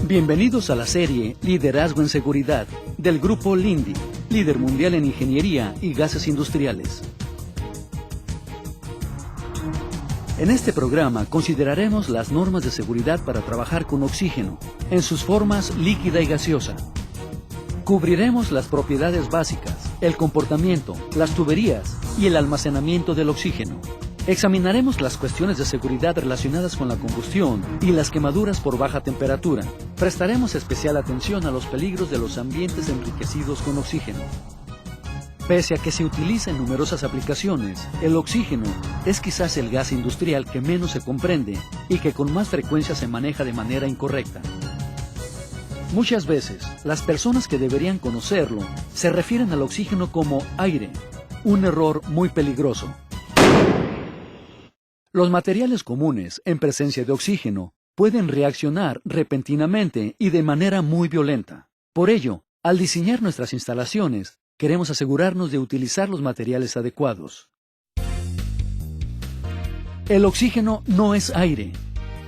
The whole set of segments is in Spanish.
Bienvenidos a la serie Liderazgo en Seguridad del Grupo Linde, líder mundial en ingeniería y gases industriales. En este programa consideraremos las normas de seguridad para trabajar con oxígeno, en sus formas líquida y gaseosa. Cubriremos las propiedades básicas, el comportamiento, las tuberías y el almacenamiento del oxígeno. Examinaremos las cuestiones de seguridad relacionadas con la combustión y las quemaduras por baja temperatura. Prestaremos especial atención a los peligros de los ambientes enriquecidos con oxígeno. Pese a que se utiliza en numerosas aplicaciones, el oxígeno es quizás el gas industrial que menos se comprende y que con más frecuencia se maneja de manera incorrecta. Muchas veces, las personas que deberían conocerlo se refieren al oxígeno como aire, un error muy peligroso. Los materiales comunes en presencia de oxígeno pueden reaccionar repentinamente y de manera muy violenta. Por ello, al diseñar nuestras instalaciones, queremos asegurarnos de utilizar los materiales adecuados. El oxígeno no es aire,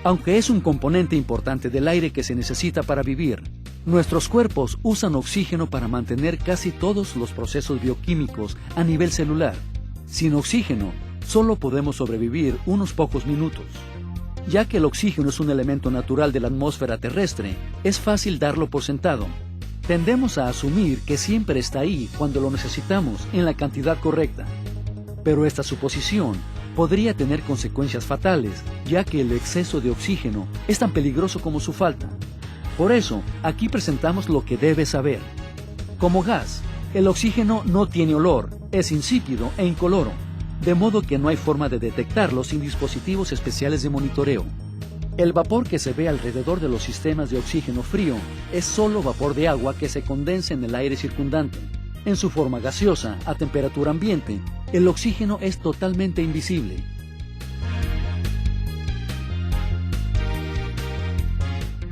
aunque es un componente importante del aire que se necesita para vivir. Nuestros cuerpos usan oxígeno para mantener casi todos los procesos bioquímicos a nivel celular. Sin oxígeno, solo podemos sobrevivir unos pocos minutos. Ya que el oxígeno es un elemento natural de la atmósfera terrestre, es fácil darlo por sentado. Tendemos a asumir que siempre está ahí cuando lo necesitamos en la cantidad correcta. Pero esta suposición podría tener consecuencias fatales, ya que el exceso de oxígeno es tan peligroso como su falta. Por eso, aquí presentamos lo que debes saber. Como gas, el oxígeno no tiene olor, es insípido e incoloro, de modo que no hay forma de detectarlo sin dispositivos especiales de monitoreo. El vapor que se ve alrededor de los sistemas de oxígeno frío es solo vapor de agua que se condensa en el aire circundante. En su forma gaseosa, a temperatura ambiente, el oxígeno es totalmente invisible.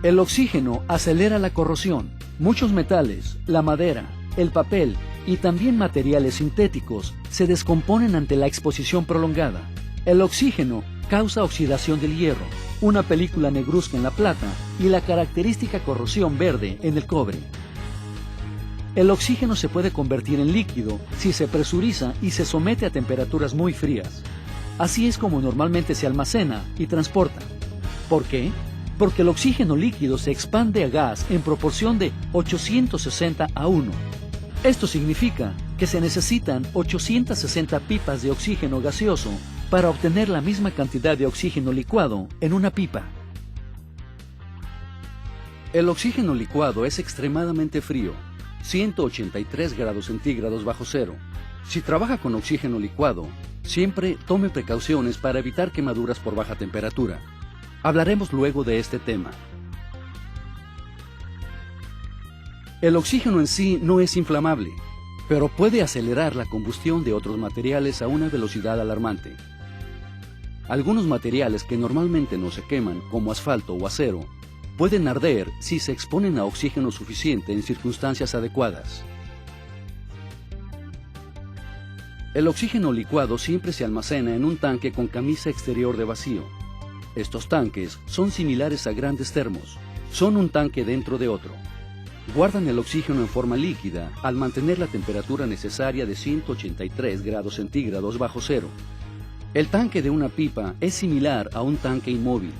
El oxígeno acelera la corrosión. Muchos metales, la madera, el papel y también materiales sintéticos se descomponen ante la exposición prolongada. El oxígeno causa oxidación del hierro, una película negruzca en la plata y la característica corrosión verde en el cobre. El oxígeno se puede convertir en líquido si se presuriza y se somete a temperaturas muy frías. Así es como normalmente se almacena y transporta. ¿Por qué? Porque el oxígeno líquido se expande a gas en proporción de 860 a 1. Esto significa que se necesitan 860 pipas de oxígeno gaseoso para obtener la misma cantidad de oxígeno licuado en una pipa. El oxígeno licuado es extremadamente frío, 183 grados centígrados bajo cero. Si trabaja con oxígeno licuado, siempre tome precauciones para evitar quemaduras por baja temperatura. Hablaremos luego de este tema. El oxígeno en sí no es inflamable, pero puede acelerar la combustión de otros materiales a una velocidad alarmante. Algunos materiales que normalmente no se queman, como asfalto o acero, pueden arder si se exponen a oxígeno suficiente en circunstancias adecuadas. El oxígeno licuado siempre se almacena en un tanque con camisa exterior de vacío. Estos tanques son similares a grandes termos, son un tanque dentro de otro. Guardan el oxígeno en forma líquida al mantener la temperatura necesaria de 183 grados centígrados bajo cero. El tanque de una pipa es similar a un tanque inmóvil.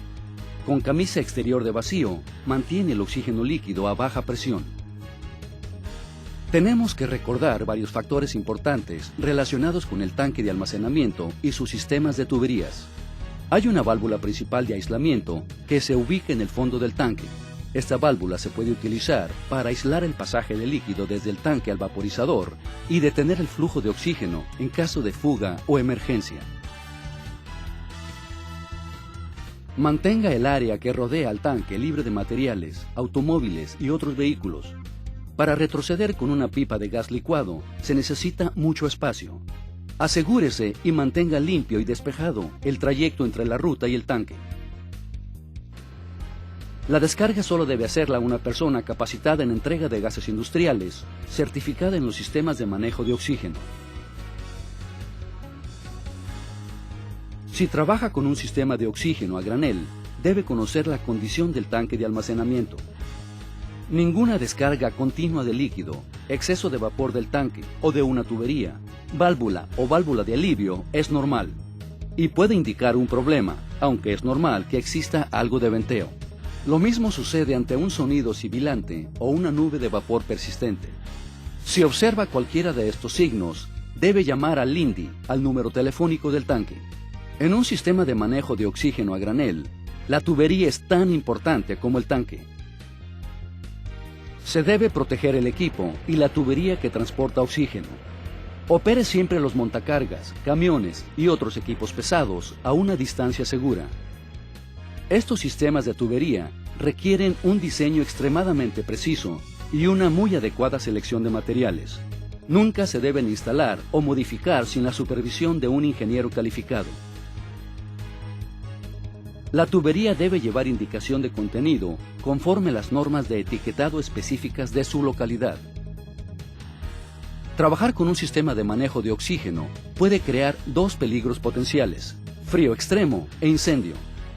Con camisa exterior de vacío, mantiene el oxígeno líquido a baja presión. Tenemos que recordar varios factores importantes relacionados con el tanque de almacenamiento y sus sistemas de tuberías. Hay una válvula principal de aislamiento que se ubica en el fondo del tanque. Esta válvula se puede utilizar para aislar el pasaje de líquido desde el tanque al vaporizador y detener el flujo de oxígeno en caso de fuga o emergencia. Mantenga el área que rodea al tanque libre de materiales, automóviles y otros vehículos. Para retroceder con una pipa de gas licuado se necesita mucho espacio. Asegúrese y mantenga limpio y despejado el trayecto entre la ruta y el tanque. La descarga solo debe hacerla una persona capacitada en entrega de gases industriales, certificada en los sistemas de manejo de oxígeno. Si trabaja con un sistema de oxígeno a granel, debe conocer la condición del tanque de almacenamiento. Ninguna descarga continua de líquido, exceso de vapor del tanque o de una tubería, válvula o válvula de alivio es normal y puede indicar un problema, aunque es normal que exista algo de venteo. Lo mismo sucede ante un sonido sibilante o una nube de vapor persistente. Si observa cualquiera de estos signos, debe llamar al Lindy, al número telefónico del tanque. En un sistema de manejo de oxígeno a granel, la tubería es tan importante como el tanque. Se debe proteger el equipo y la tubería que transporta oxígeno. Opere siempre los montacargas, camiones y otros equipos pesados a una distancia segura. Estos sistemas de tubería requieren un diseño extremadamente preciso y una muy adecuada selección de materiales. Nunca se deben instalar o modificar sin la supervisión de un ingeniero calificado. La tubería debe llevar indicación de contenido conforme las normas de etiquetado específicas de su localidad. Trabajar con un sistema de manejo de oxígeno puede crear dos peligros potenciales: frío extremo e incendio,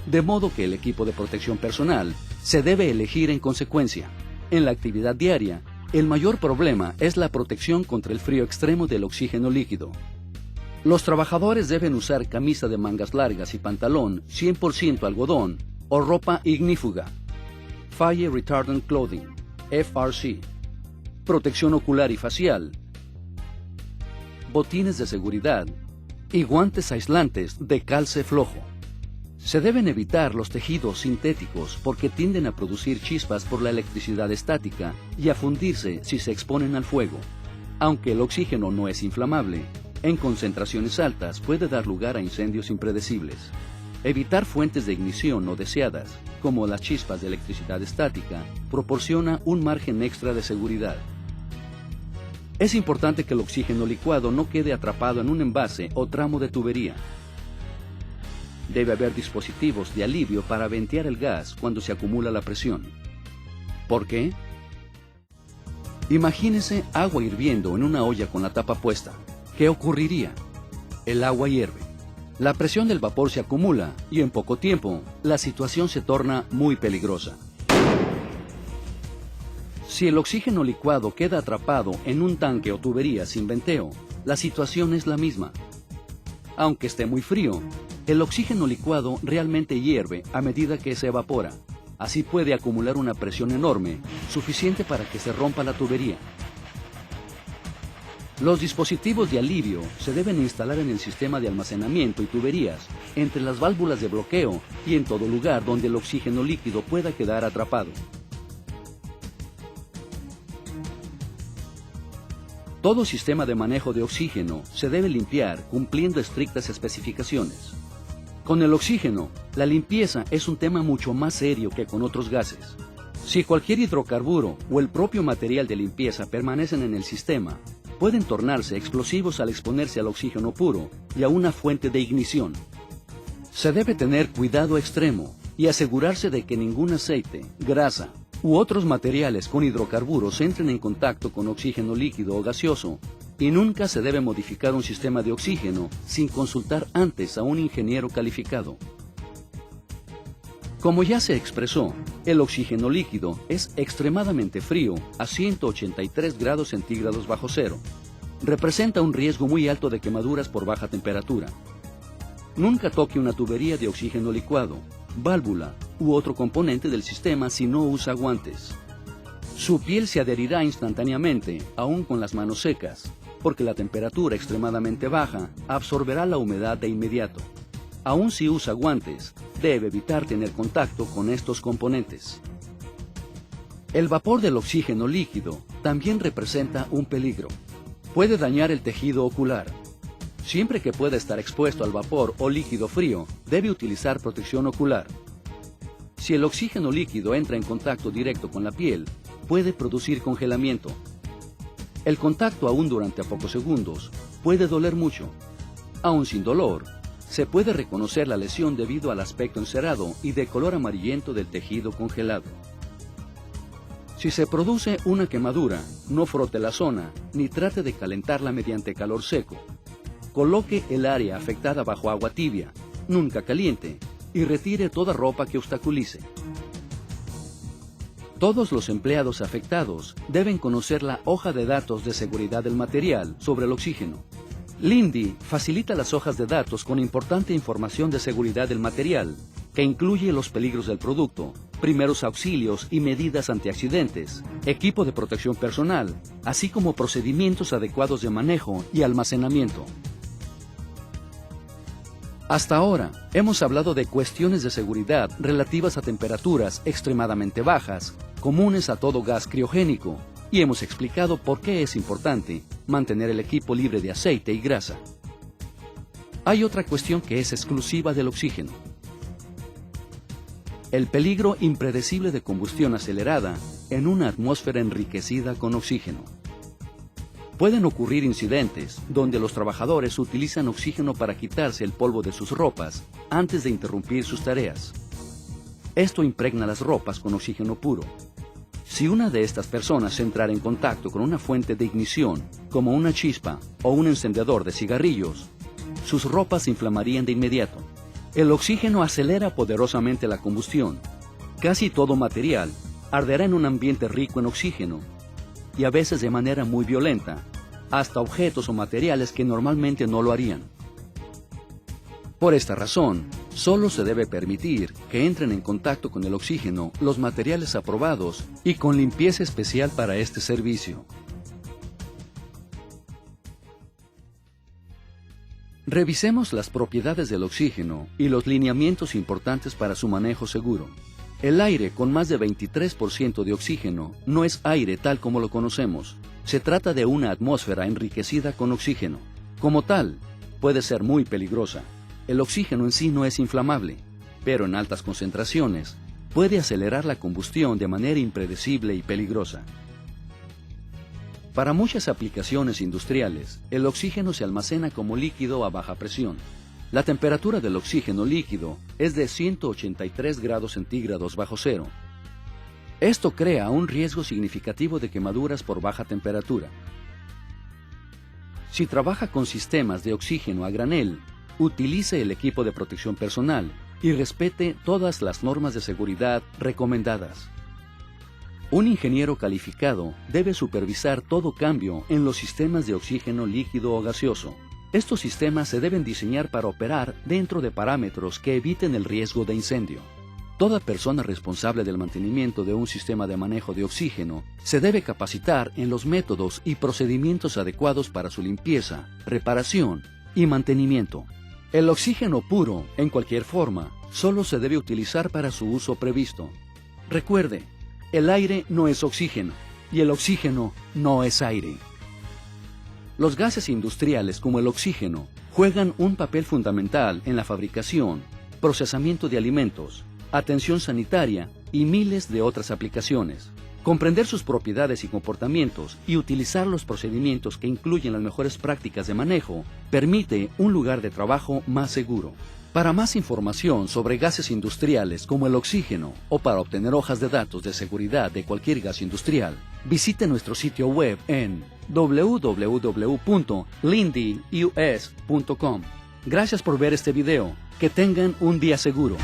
de modo que el equipo de protección personal se debe elegir en consecuencia. En la actividad diaria, el mayor problema es la protección contra el frío extremo del oxígeno líquido. Los trabajadores deben usar camisa de mangas largas y pantalón 100% algodón o ropa ignífuga, Fire Retardant Clothing, FRC, protección ocular y facial, botines de seguridad y guantes aislantes de calce flojo. Se deben evitar los tejidos sintéticos porque tienden a producir chispas por la electricidad estática y a fundirse si se exponen al fuego. Aunque el oxígeno no es inflamable, en concentraciones altas puede dar lugar a incendios impredecibles. Evitar fuentes de ignición no deseadas, como las chispas de electricidad estática, proporciona un margen extra de seguridad. Es importante que el oxígeno licuado no quede atrapado en un envase o tramo de tubería. Debe haber dispositivos de alivio para ventear el gas cuando se acumula la presión. ¿Por qué? Imagínese agua hirviendo en una olla con la tapa puesta. ¿Qué ocurriría? El agua hierve. La presión del vapor se acumula y en poco tiempo la situación se torna muy peligrosa. Si el oxígeno licuado queda atrapado en un tanque o tubería sin venteo, la situación es la misma. Aunque esté muy frío, el oxígeno licuado realmente hierve a medida que se evapora. Así puede acumular una presión enorme, suficiente para que se rompa la tubería. Los dispositivos de alivio se deben instalar en el sistema de almacenamiento y tuberías, entre las válvulas de bloqueo y en todo lugar donde el oxígeno líquido pueda quedar atrapado. Todo sistema de manejo de oxígeno se debe limpiar cumpliendo estrictas especificaciones. Con el oxígeno, la limpieza es un tema mucho más serio que con otros gases. Si cualquier hidrocarburo o el propio material de limpieza permanecen en el sistema, pueden tornarse explosivos al exponerse al oxígeno puro y a una fuente de ignición. Se debe tener cuidado extremo y asegurarse de que ningún aceite, grasa u otros materiales con hidrocarburos entren en contacto con oxígeno líquido o gaseoso, y nunca se debe modificar un sistema de oxígeno sin consultar antes a un ingeniero calificado. Como ya se expresó, el oxígeno líquido es extremadamente frío a 183 grados centígrados bajo cero. Representa un riesgo muy alto de quemaduras por baja temperatura. Nunca toque una tubería de oxígeno licuado, válvula u otro componente del sistema si no usa guantes. Su piel se adherirá instantáneamente, aún con las manos secas, porque la temperatura extremadamente baja absorberá la humedad de inmediato. Aún si usa guantes, debe evitar tener contacto con estos componentes. El vapor del oxígeno líquido también representa un peligro. Puede dañar el tejido ocular. Siempre que pueda estar expuesto al vapor o líquido frío, debe utilizar protección ocular. Si el oxígeno líquido entra en contacto directo con la piel, puede producir congelamiento. El contacto aún durante pocos segundos puede doler mucho. Aún sin dolor, se puede reconocer la lesión debido al aspecto encerado y de color amarillento del tejido congelado. Si se produce una quemadura, no frote la zona ni trate de calentarla mediante calor seco. Coloque el área afectada bajo agua tibia nunca caliente, y retire toda ropa que obstaculice. Todos los empleados afectados deben conocer la hoja de datos de seguridad del material sobre el oxígeno. Linde facilita las hojas de datos con importante información de seguridad del material, que incluye los peligros del producto, primeros auxilios y medidas antiaccidentes, equipo de protección personal, así como procedimientos adecuados de manejo y almacenamiento. Hasta ahora, hemos hablado de cuestiones de seguridad relativas a temperaturas extremadamente bajas, comunes a todo gas criogénico, y hemos explicado por qué es importante mantener el equipo libre de aceite y grasa. Hay otra cuestión que es exclusiva del oxígeno: el peligro impredecible de combustión acelerada en una atmósfera enriquecida con oxígeno. Pueden ocurrir incidentes donde los trabajadores utilizan oxígeno para quitarse el polvo de sus ropas antes de interrumpir sus tareas. Esto impregna las ropas con oxígeno puro. Si una de estas personas entrara en contacto con una fuente de ignición, como una chispa o un encendedor de cigarrillos, sus ropas se inflamarían de inmediato. El oxígeno acelera poderosamente la combustión. Casi todo material arderá en un ambiente rico en oxígeno, y a veces de manera muy violenta, hasta objetos o materiales que normalmente no lo harían. Por esta razón, solo se debe permitir que entren en contacto con el oxígeno los materiales aprobados y con limpieza especial para este servicio. Revisemos las propiedades del oxígeno y los lineamientos importantes para su manejo seguro. El aire con más de 23% de oxígeno no es aire tal como lo conocemos. Se trata de una atmósfera enriquecida con oxígeno. Como tal, puede ser muy peligrosa. El oxígeno en sí no es inflamable, pero en altas concentraciones puede acelerar la combustión de manera impredecible y peligrosa. Para muchas aplicaciones industriales, el oxígeno se almacena como líquido a baja presión. La temperatura del oxígeno líquido es de 183 grados centígrados bajo cero. Esto crea un riesgo significativo de quemaduras por baja temperatura. Si trabaja con sistemas de oxígeno a granel, utilice el equipo de protección personal y respete todas las normas de seguridad recomendadas. Un ingeniero calificado debe supervisar todo cambio en los sistemas de oxígeno líquido o gaseoso. Estos sistemas se deben diseñar para operar dentro de parámetros que eviten el riesgo de incendio. Toda persona responsable del mantenimiento de un sistema de manejo de oxígeno se debe capacitar en los métodos y procedimientos adecuados para su limpieza, reparación y mantenimiento. El oxígeno puro, en cualquier forma, solo se debe utilizar para su uso previsto. Recuerde, el aire no es oxígeno y el oxígeno no es aire. Los gases industriales como el oxígeno juegan un papel fundamental en la fabricación, procesamiento de alimentos, atención sanitaria y miles de otras aplicaciones. Comprender sus propiedades y comportamientos y utilizar los procedimientos que incluyen las mejores prácticas de manejo permite un lugar de trabajo más seguro. Para más información sobre gases industriales como el oxígeno o para obtener hojas de datos de seguridad de cualquier gas industrial, visite nuestro sitio web en www.lindeus.com. Gracias por ver este video. Que tengan un día seguro.